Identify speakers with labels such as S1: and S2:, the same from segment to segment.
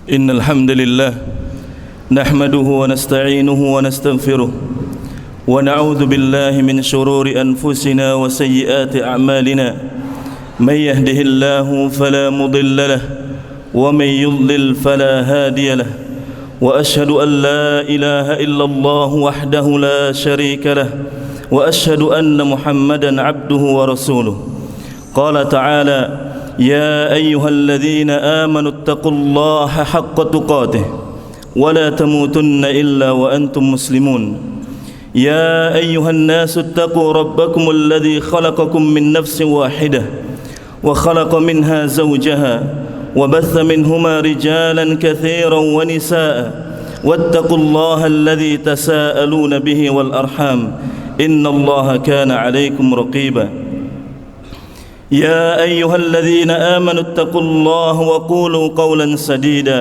S1: إن الحمد لله نحمده ونستعينه ونستغفره ونعوذ بالله من شرور أنفسنا وسيئات أعمالنا من يهده الله فلا مضل له ومن يضلل فلا هادي له وأشهد أن لا إله إلا الله وحده لا شريك له وأشهد أن محمدا عبده ورسوله قال تعالى يا أيها الذين آمنوا اتقوا الله حق تقاته ولا تموتن إلا وأنتم مسلمون يا أيها الناس اتقوا ربكم الذي خلقكم من نفس واحدة وخلق منها زوجها وبث منهما رجالا كثيرا ونساء واتقوا الله الذي تساءلون به والأرحام إن الله كان عليكم رقيبا يا أيها الذين آمنوا اتقوا الله وقولوا قولا سديدا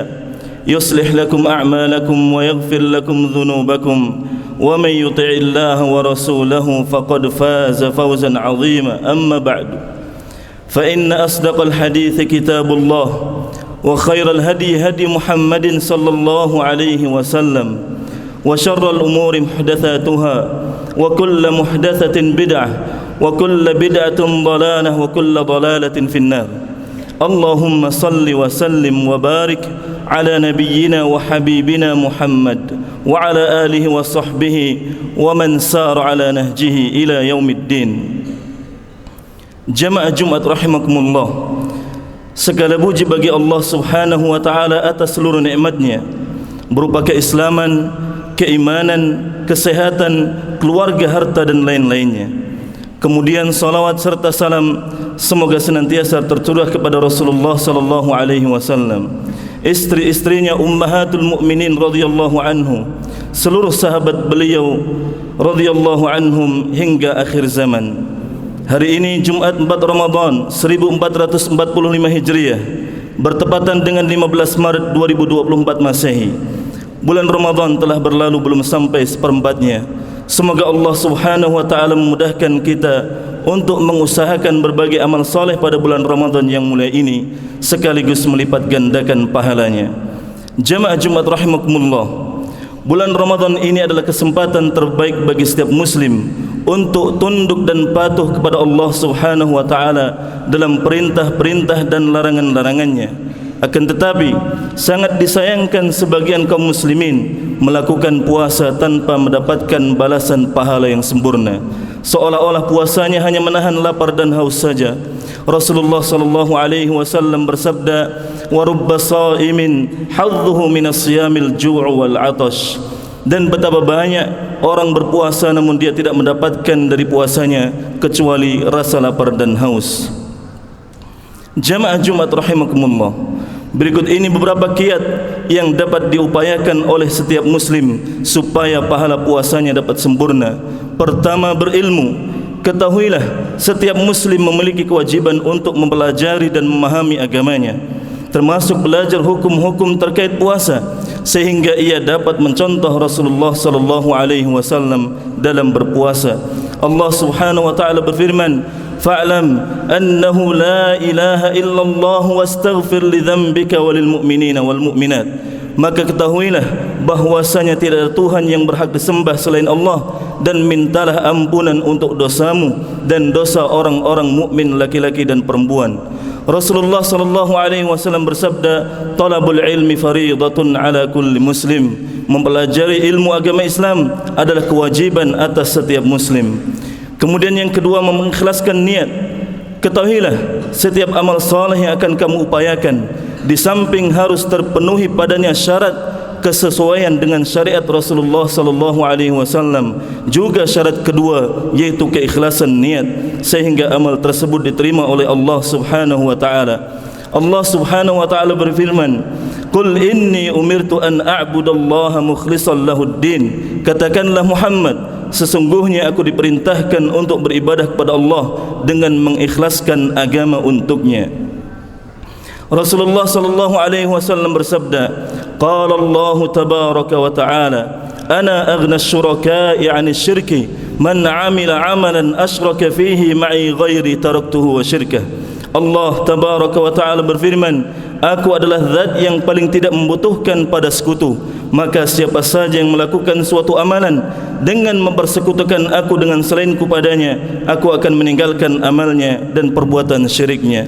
S1: يصلح لكم أعمالكم ويغفر لكم ذنوبكم ومن يطع الله ورسوله فقد فاز فوزا عظيما أما بعد فإن أصدق الحديث كتاب الله وخير الهدي هدي محمد صلى الله عليه وسلم وشر الأمور محدثاتها وكل محدثة بدعة وكل بدعة ضلالة وكل ضلالة في النار اللهم صل وسلم وبارك على نبينا وحبيبنا محمد وعلى آله وصحبه ومن سار على نهجه إلى يوم الدين. Jamaah Jumat rahimakumullah, segala puji bagi Allah subhanahu wa ta'ala atas seluruh nikmatnya berupa keislaman, keimanan, kesehatan, keluarga, harta dan lain-lainnya. Kemudian salawat serta salam semoga senantiasa tercurah kepada Rasulullah sallallahu alaihi wasallam, istri-istrinya ummahatul mukminin radhiyallahu anhu, seluruh sahabat beliau radhiyallahu anhum hingga akhir zaman. Hari ini Jumat 4 Ramadan 1445 Hijriah bertepatan dengan 15 Maret 2024 Masehi. Bulan Ramadan telah berlalu belum sampai seperempatnya. Semoga Allah subhanahu wa ta'ala memudahkan kita untuk mengusahakan berbagai amal soleh pada bulan Ramadan yang mulia ini, sekaligus melipat gandakan pahalanya. Jamaah Jumat rahimakumullah, bulan Ramadan ini adalah kesempatan terbaik bagi setiap muslim untuk tunduk dan patuh kepada Allah subhanahu wa ta'ala dalam perintah-perintah dan larangan-larangannya. Akan tetapi sangat disayangkan sebagian kaum muslimin melakukan puasa tanpa mendapatkan balasan pahala yang sempurna, seolah-olah puasanya hanya menahan lapar dan haus saja. Rasulullah sallallahu alaihi wasallam bersabda, "Wa rubba sha'imin hadduhu minas siyamil ju' wal 'atash." Dan betapa banyak orang berpuasa namun dia tidak mendapatkan dari puasanya kecuali rasa lapar dan haus. Jamaah Jumat rahimakumullah, berikut ini beberapa kiat yang dapat diupayakan oleh setiap muslim supaya pahala puasanya dapat sempurna. Pertama, berilmu. Ketahuilah setiap muslim memiliki kewajiban untuk mempelajari dan memahami agamanya, termasuk belajar hukum-hukum terkait puasa, sehingga ia dapat mencontoh Rasulullah sallallahu alaihi wasallam dalam berpuasa. Allah subhanahu wa ta'ala berfirman, fa'lam annahu la ilaha illallah wastaghfir li dhanbika walil mu'minina wal mu'minat. Maka ketahuilah bahwasanya tidak ada Tuhan yang berhak disembah selain Allah, dan mintalah ampunan untuk dosamu dan dosa orang-orang mukmin laki-laki dan perempuan. Rasulullah sallallahu alaihi wasallam bersabda, talabul ilmi fariidatun ala kulli muslim. Mempelajari ilmu agama Islam adalah kewajiban atas setiap muslim. Kemudian yang kedua, mengikhlaskan niat. Ketahuilah setiap amal saleh yang akan kamu upayakan, di samping harus terpenuhi padanya syarat kesesuaian dengan syariat Rasulullah sallallahu alaihi wasallam, juga syarat kedua yaitu keikhlasan niat, sehingga amal tersebut diterima oleh Allah subhanahu wa ta'ala. Allah subhanahu wa ta'ala berfirman, qul inni umirtu an a'budallaha mukhlishan lahuddin. Katakanlah Muhammad, sesungguhnya aku diperintahkan untuk beribadah kepada Allah dengan mengikhlaskan agama untuknya. Rasulullah sallallahu alaihi wasallam bersabda, qala Allah tabaraka wa ta'ala, ana aghna asy-syuraka'i 'ani syirki man 'amila 'amalan asyraka fihi ma'i ghairi taraktuhu wa syirkah. Allah tabaraka wa ta'ala berfirman, Aku adalah zat yang paling tidak membutuhkan pada sekutu. Maka siapa saja yang melakukan suatu amalan dengan mempersekutukan aku dengan selainku padanya, aku akan meninggalkan amalnya dan perbuatan syiriknya.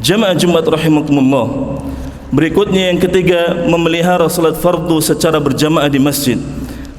S1: Jamaah Jumat rahimakumullah. Berikutnya yang ketiga, memelihara salat fardu secara berjamaah di masjid.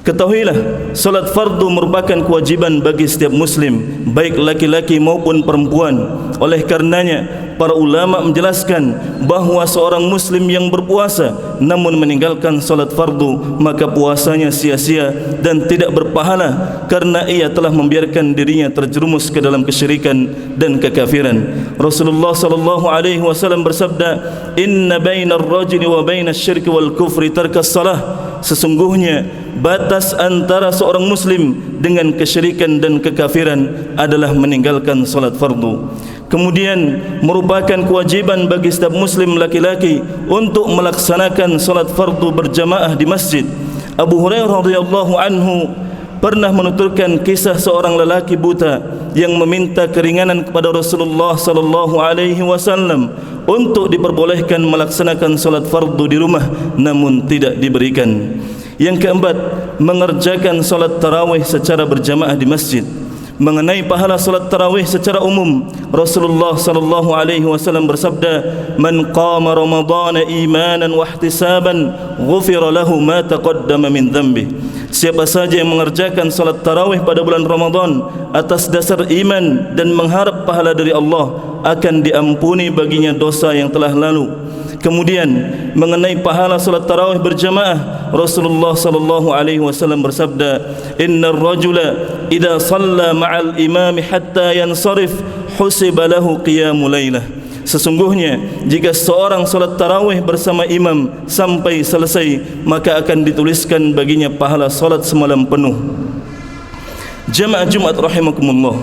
S1: Ketahuilah, salat fardu merupakan kewajiban bagi setiap muslim, baik laki-laki maupun perempuan. Oleh karenanya, para ulama menjelaskan bahawa seorang muslim yang berpuasa namun meninggalkan salat fardu, maka puasanya sia-sia dan tidak berpahala karena ia telah membiarkan dirinya terjerumus ke dalam kesyirikan dan kekafiran. Rasulullah sallallahu alaihi wasallam bersabda, "Inna bainar rajuli wa bainasy syirki wal kufri tarkas salah." Sesungguhnya batas antara seorang muslim dengan kesyirikan dan kekafiran adalah meninggalkan salat fardu. Kemudian merupakan kewajiban bagi setiap muslim laki-laki untuk melaksanakan salat fardu berjamaah di masjid. Abu Hurairah radhiyallahu anhu pernah menuturkan kisah seorang lelaki buta yang meminta keringanan kepada Rasulullah sallallahu alaihi wasallam untuk diperbolehkan melaksanakan salat fardu di rumah, namun tidak diberikan. Yang keempat, mengerjakan salat tarawih secara berjamaah di masjid. Mengenai pahala salat tarawih secara umum, Rasulullah sallallahu alaihi wasallam bersabda, "Man qama Ramadhana imanan wa ihtisaban, ghufira lahu ma taqaddama min dhanbi." Siapa saja yang mengerjakan salat tarawih pada bulan Ramadan atas dasar iman dan mengharap pahala dari Allah, akan diampuni baginya dosa yang telah lalu. Kemudian mengenai pahala salat tarawih berjamaah, Rasulullah sallallahu alaihi wasallam bersabda, "Innar rajula idza shalla ma'al imami hatta yansarif, husiba lahu qiyamul lailah." Sesungguhnya jika seorang salat tarawih bersama imam sampai selesai, maka akan dituliskan baginya pahala salat semalam penuh. Jamaah Jumat rahimakumullah.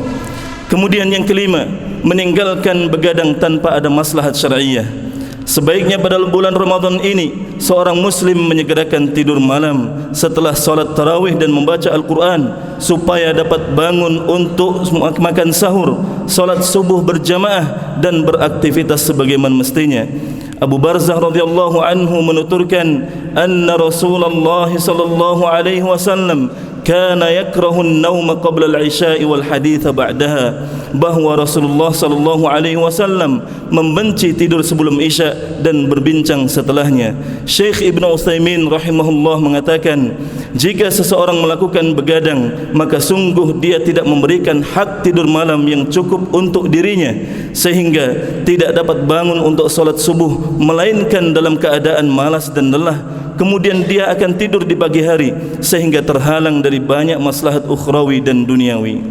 S1: Kemudian yang kelima, meninggalkan begadang tanpa ada maslahat syar'iyyah. Sebaiknya pada bulan Ramadan ini seorang muslim menyegerakan tidur malam setelah salat tarawih dan membaca Al-Quran supaya dapat bangun untuk makan sahur, salat subuh berjamaah dan beraktivitas sebagaimana mestinya. Abu Barzah radhiyallahu anhu menuturkan, anna Rasulullah sallallahu alaihi wasallam kana yakrahu an-nauma qabla al-isya'i wal haditha ba'daha, bahwa Rasulullah sallallahu alaihi wasallam membenci tidur sebelum isya dan berbincang setelahnya. Syekh Ibn Utsaimin rahimahullah mengatakan, jika seseorang melakukan begadang, maka sungguh dia tidak memberikan hak tidur malam yang cukup untuk dirinya, sehingga tidak dapat bangun untuk salat subuh melainkan dalam keadaan malas dan lelah. Kemudian dia akan tidur di pagi hari sehingga terhalang dari banyak maslahat ukhrawi dan duniawi.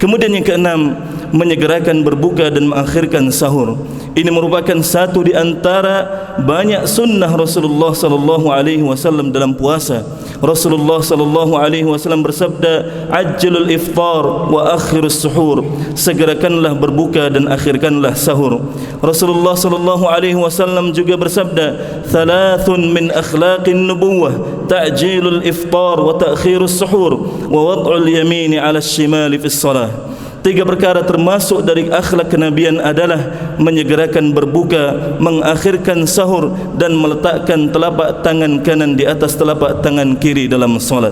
S1: Kemudian yang keenam, menyegerakan berbuka dan mengakhirkan sahur. Ini merupakan satu di antara banyak sunnah Rasulullah sallallahu alaihi wasallam dalam puasa. Rasulullah sallallahu alaihi wasallam bersabda, "Ajjalul iftar wa akhirus suhur." Segerakanlah berbuka dan akhirkanlah sahur. Rasulullah sallallahu alaihi wasallam juga bersabda, "Thalathun min akhlaqin nubuwah, ta'jilul iftar wa ta'khirus suhur wa wad'ul yamini 'ala ash-shimali fi shalah." Tiga perkara termasuk dari akhlak kenabian adalah menyegerakan berbuka, mengakhirkan sahur, dan meletakkan telapak tangan kanan di atas telapak tangan kiri dalam salat.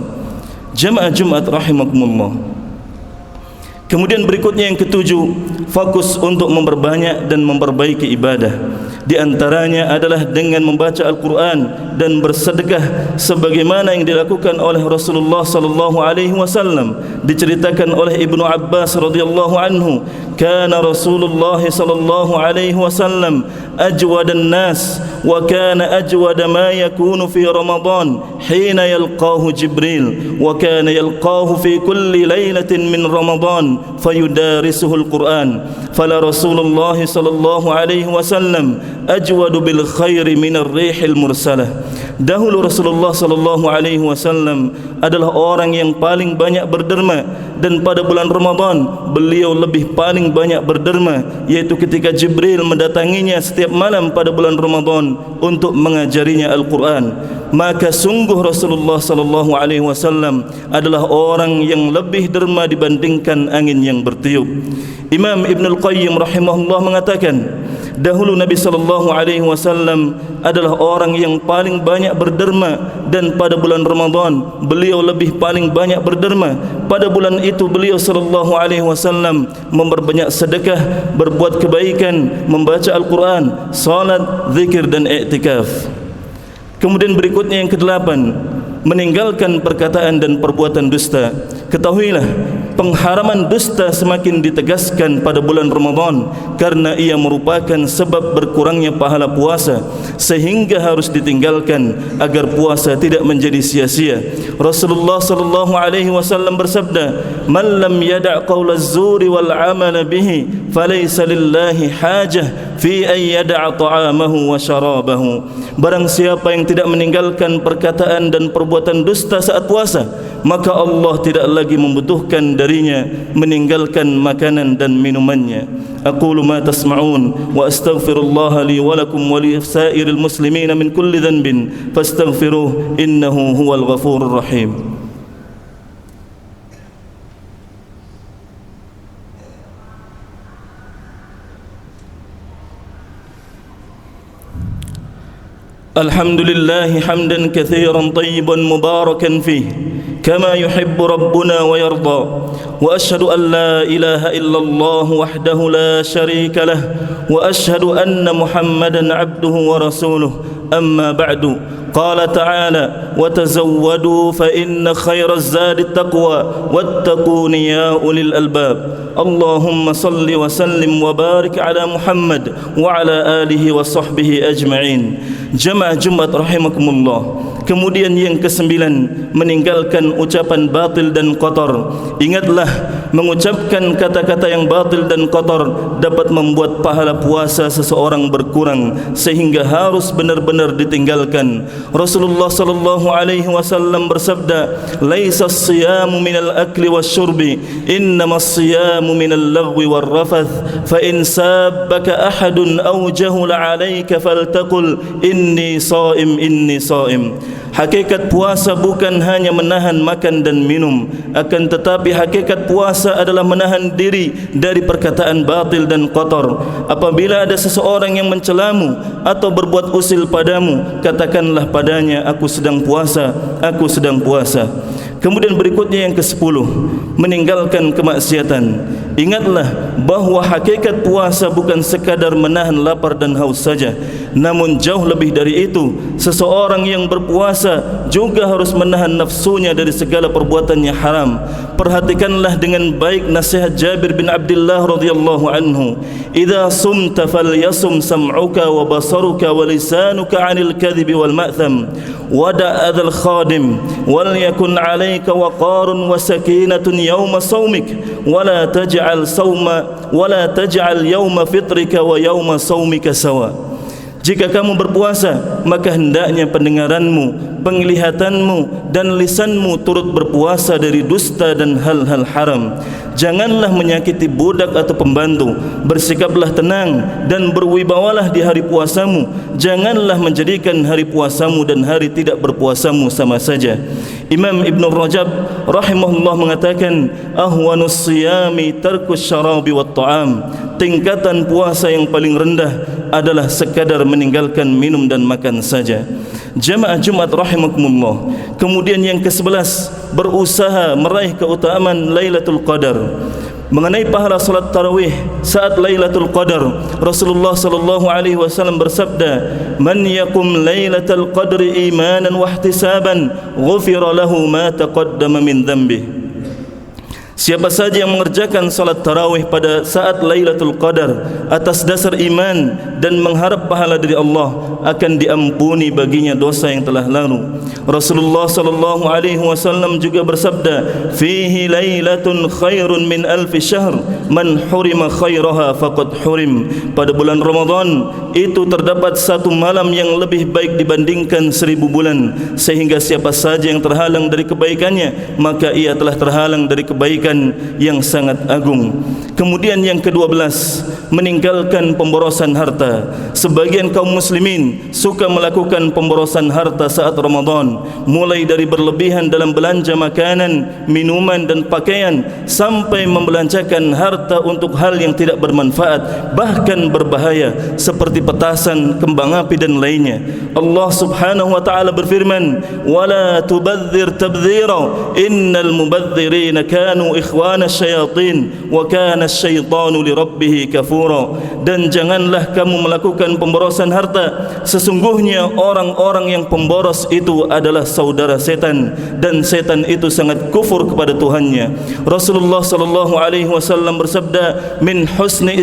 S1: Jamaah Jumat rahimakumullah. Kemudian berikutnya yang ketujuh, fokus untuk memperbanyak dan memperbaiki ibadah. Di antaranya adalah dengan membaca Al-Quran dan bersedekah sebagaimana yang dilakukan oleh Rasulullah sallallahu alaihi wasallam. Diceritakan oleh Ibnu Abbas radhiyallahu anhu, kana Rasulullah sallallahu alaihi wasallam ajwadan nas wa kana ajwada ma yakunu fi Ramadan hina yalqahu Jibril wa kana yalqahu fi kulli lailatin min Ramadan fayudarisuhu Al-Quran. Fala Rasulullah sallallahu alaihi wasallam ajwadu bil khairi minar rihil mursalah. Dahulu Rasulullah sallallahu alaihi wasallam adalah orang yang paling banyak berderma, dan pada bulan Ramadan beliau lebih paling banyak berderma, yaitu ketika Jibril mendatanginya setiap malam pada bulan Ramadan untuk mengajarinya Al-Quran. Maka sungguh Rasulullah sallallahu alaihi wasallam adalah orang yang lebih derma dibandingkan angin yang bertiup. Imam Ibn Al-Qayyim rahimahullah mengatakan, Dahulu Nabi SAW adalah orang yang paling banyak berderma, dan pada bulan Ramadan beliau lebih paling banyak berderma. Pada bulan itu beliau SAW memperbanyak sedekah, berbuat kebaikan, membaca Al-Quran, salat, zikir dan i'tikaf. Kemudian berikutnya yang ke-8, meninggalkan perkataan dan perbuatan dusta. Ketahuilah, pengharaman dusta semakin ditegaskan pada bulan Ramadan karena ia merupakan sebab berkurangnya pahala puasa, sehingga harus ditinggalkan agar puasa tidak menjadi sia-sia. Rasulullah sallallahu alaihi wasallam bersabda, "Man lam yada' qaula az-zuri wal 'amala bihi, falaysa lillahi hajah fi an yada'a ta'amahu wa syarabahu." Barang siapa yang tidak meninggalkan perkataan dan perbuatan dusta saat puasa, maka Allah tidak lagi membutuhkan darinya meninggalkan makanan dan minumannya. Aqulu ma tasma'un wa astaghfirullah li wa lakum wa li sa'iril muslimin min kulli dhanbin fastaghfiruhu innahu huwal ghafurur rahim. Alhamdulillah hamdan katsiran tayyiban mubarakan fihi kama yuhibbu rabbuna wa yarda, wa ashhadu an la ilaha illallah wahdahu la sharika lah, wa ashhadu anna Muhammadan abduhu wa rasuluh. Amma ba'du, qala ta'ala wa tazawwadu fa inna khayra az-zadi at-taqwa wattaquni ya ulil albab. Allahumma salli wa sallim wa barik ala Muhammad wa ala alihi wa sahbihi ajma'in. Jamaah Jumat rahimakumullah. Kemudian yang ke-9, meninggalkan ucapan batil dan kotor. Ingatlah, mengucapkan kata-kata yang batil dan kotor dapat membuat pahala puasa seseorang berkurang, sehingga harus benar-benar ditinggalkan. Rasulullah sallallahu alaihi wasallam bersabda, "Laisa as-siyamu minal akli wasyurbi, innamas siyamu minal lagwi warrafath, fa in sabbaka ahadun aw jahula 'alaika faltaqul inni sha'im inni sha'im." Hakikat puasa bukan hanya menahan makan dan minum, akan tetapi hakikat puasa adalah menahan diri dari perkataan batil dan kotor. Apabila ada seseorang yang mencelamu atau berbuat usil padamu, katakanlah padanya, aku sedang puasa, aku sedang puasa. Kemudian berikutnya yang ke-10, meninggalkan kemaksiatan. Ingatlah bahawa hakikat puasa bukan sekadar menahan lapar dan haus saja, namun jauh lebih dari itu. Seseorang yang berpuasa juga harus menahan nafsunya dari segala perbuatan yang haram. Perhatikanlah dengan baik nasihat Jabir bin Abdullah radhiyallahu anhu, "Idza sumta falyasum sam'uka wa basaruka wa lisanuka 'anil kadhibi wal ma'tham wa da'adhal khadim wal yakun 'alayka waqarun wa sakinatun yawma sawmik wa la taj'al yawma fitrika wa yawma sawmika sawa." Jika kamu berpuasa, maka hendaknya pendengaranmu, penglihatanmu dan lisanmu turut berpuasa dari dusta dan hal-hal haram. Janganlah menyakiti budak atau pembantu. Bersikaplah tenang dan berwibawalah di hari puasamu. Janganlah menjadikan hari puasamu dan hari tidak berpuasamu sama saja. Imam Ibn Rajab rahimahullah mengatakan, ahwanus siyami tarkus syarabi wat ta'am. Tingkatan puasa yang paling rendah adalah sekadar meninggalkan minum dan makan saja. Jamaah Jumat rahimakumullah. Kemudian yang ke-11, berusaha meraih keutamaan Lailatul Qadar. Mengenai pahala salat tarawih saat Lailatul Qadar, Rasulullah sallallahu alaihi wasallam bersabda, "Man yaqum Lailatul Qadri imanan wa ihtisaban, ghufira lahu ma taqaddama min dhanbihi." Siapa saja yang mengerjakan salat tarawih pada saat Lailatul Qadar atas dasar iman dan mengharap pahala dari Allah, akan diampuni baginya dosa yang telah lalu. Rasulullah sallallahu alaihi wasallam juga bersabda, "Fihi lailatun khairun min alfi syahr, man hurima khairaha faqad hurim." Pada bulan Ramadan itu terdapat satu malam yang lebih baik dibandingkan 1000 bulan, sehingga siapa saja yang terhalang dari kebaikannya, maka ia telah terhalang dari kebaikan kebaikan yang sangat agung. Kemudian yang ke-12, meninggalkan pemborosan harta. Sebagian kaum muslimin suka melakukan pemborosan harta saat Ramadan, mulai dari berlebihan dalam belanja makanan, minuman dan pakaian sampai membelanjakan harta untuk hal yang tidak bermanfaat, bahkan berbahaya seperti petasan, kembang api dan lainnya. Allah Subhanahu wa taala berfirman, "Wala tubadzir tabdzira, innal mubadzirina kanu ikhwana syayatin wa kana asyaitanu lirabbih kafura." Dan janganlah kamu melakukan pemborosan harta, sesungguhnya orang-orang yang pemboros itu adalah saudara setan, dan setan itu sangat kufur kepada Tuhannya. Rasulullah sallallahu alaihi wasallam bersabda, min husni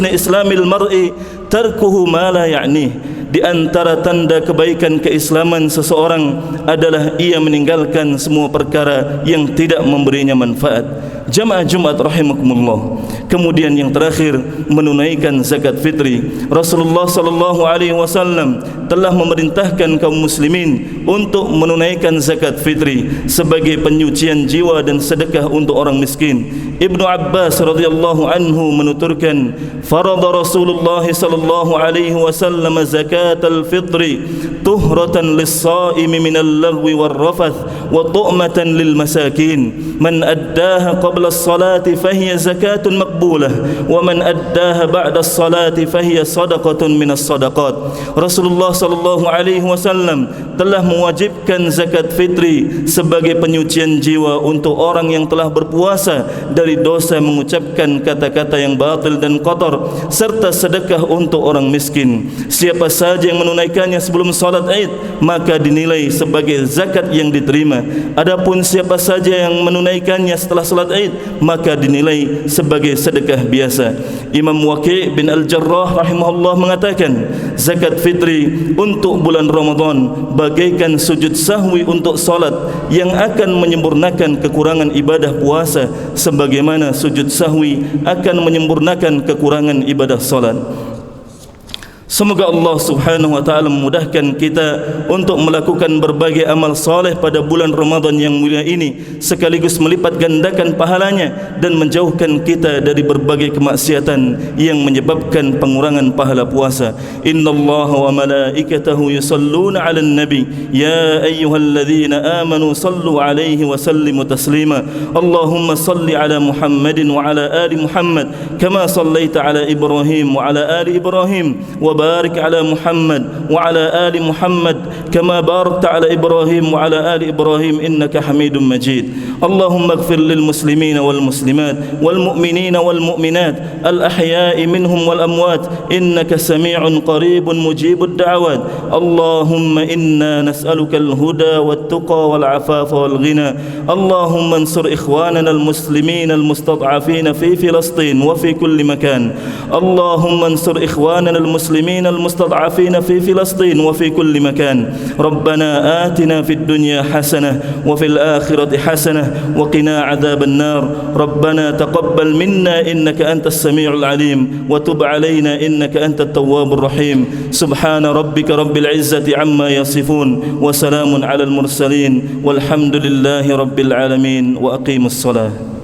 S1: islamil mar'i tarkuhu ma la ya'nih. Di antara tanda kebaikan keislaman seseorang adalah ia meninggalkan semua perkara yang tidak memberinya manfaat. Jamaah Jumat rahimakumullah. Kemudian yang terakhir, menunaikan zakat fitri. Rasulullah sallallahu alaihi wasallam telah memerintahkan kaum muslimin untuk menunaikan zakat fitri sebagai penyucian jiwa dan sedekah untuk orang miskin. Ibnu Abbas radhiyallahu anhu menuturkan, farada Rasulullah sallallahu alaihi wasallam zakat al-fitri tuhratan lis-shaimi min al-lagwi war-rafath wa tu'matan lil masakin. Man addaha qabla as-salati fahiya zakatun maqbulah wa man addaha ba'da as-salati fahiya sadaqatun min as-sadaqat. Rasulullah sallallahu alaihi wasallam telah mewajibkan zakat fitri sebagai penyucian jiwa untuk orang yang telah berpuasa dari dosa mengucapkan kata-kata yang batil dan kotor, serta sedekah untuk orang miskin. Siapa saja yang menunaikannya sebelum salat Id, maka dinilai sebagai zakat yang diterima. Adapun siapa saja yang menunaikannya setelah salat Id, maka dinilai sebagai sedekah biasa. Imam Waqi' bin Al-Jarrah rahimahullah mengatakan, zakat fitri untuk bulan Ramadan bagaikan sujud sahwi untuk salat yang akan menyempurnakan kekurangan ibadah puasa, sebagaimana sujud sahwi akan menyempurnakan kekurangan ibadah salat. Semoga Allah Subhanahu wa taala memudahkan kita untuk melakukan berbagai amal saleh pada bulan Ramadan yang mulia ini, sekaligus melipat gandakan pahalanya dan menjauhkan kita dari berbagai kemaksiatan yang menyebabkan pengurangan pahala puasa. Innallaha wa malaikatahu yusalluna 'alan nabi ya ayyuhalladzina amanu sallu 'alaihi wa sallimu taslima. Allahumma salli 'ala Muhammadin wa 'ala ali Muhammad kama sallaita 'ala Ibrahim wa 'ala ali Ibrahim wa barik ala Muhammad wa ala ali Muhammad kama barakta ala Ibrahim wa ala ali Ibrahim innaka Hamidum Majid. Allahumma ighfir lil muslimina wal muslimat wal mu'minina wal mu'minat al ahya'i minhum wal amwat innaka sami'un qaribun mujibud da'awat. Allahumma inna nas'aluka al huda wat tuqa wal afafa wal ghina. Allahumma ansur ikhwanana al muslimin al mustad'afin fi Filastin wa fi kulli makan. Allahumma ansur ikhwanana al muslimin المستضعفين في فلسطين وفي كل مكان. ربنا آتنا في الدنيا حسنة وفي الآخرة حسنة وقنا عذاب النار. ربنا تقبل منا إنك أنت السميع العليم وتب علينا إنك أنت التواب الرحيم. سبحان ربك رب العزة عما يصفون وسلام على المرسلين والحمد لله رب العالمين وأقيموا الصلاة.